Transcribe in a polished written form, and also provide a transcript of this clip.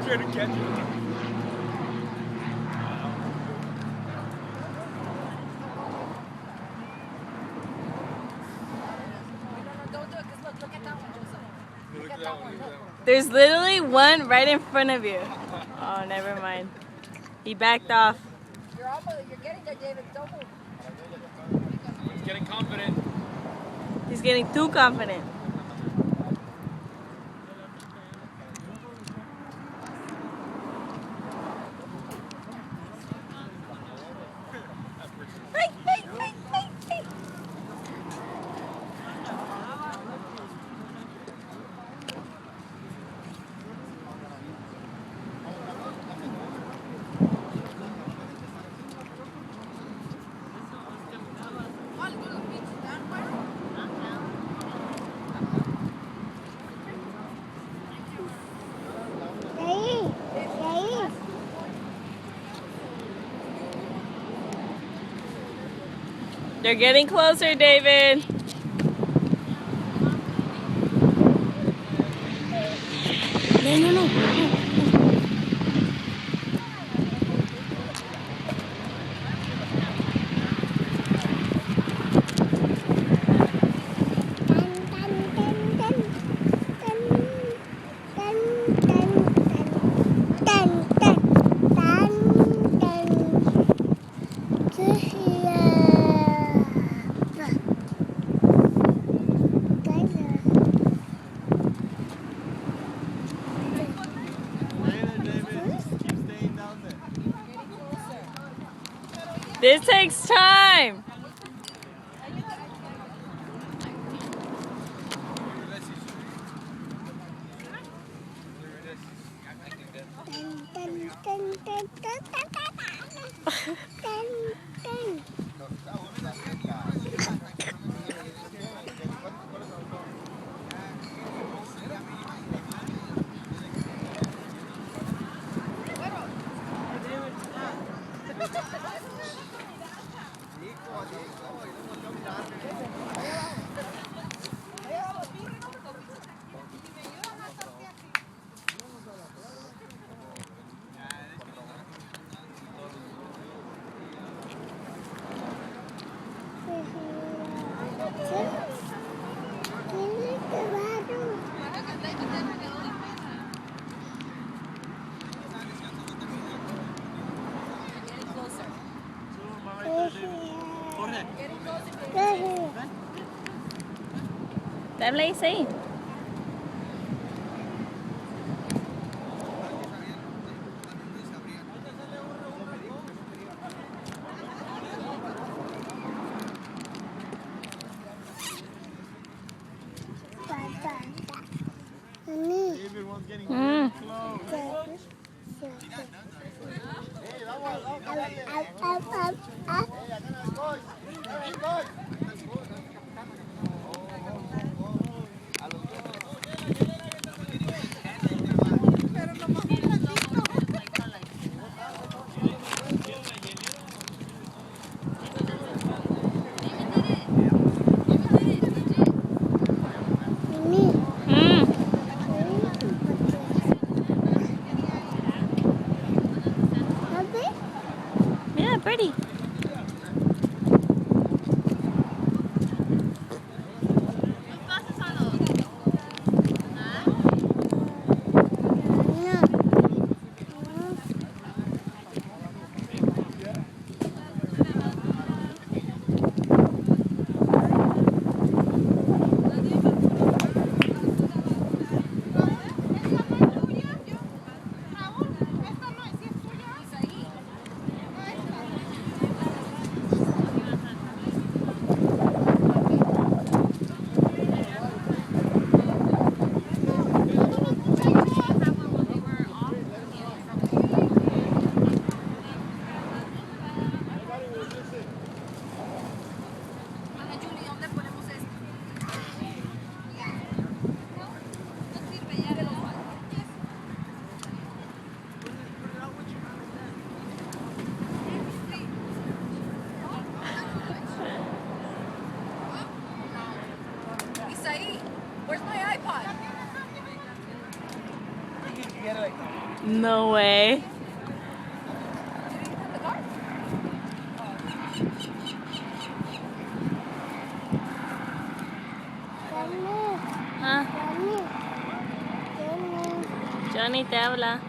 trying to catch it. There's literally one right in front of you. Oh, never mind. He backed off. You're getting there, David. Don't move. He's getting confident. He's getting too confident. They're getting closer, David. No. This takes time. Dale ahí. Yeah, pretty. Where's my iPod? You get it like that. No way. Ah, Johnny te habla.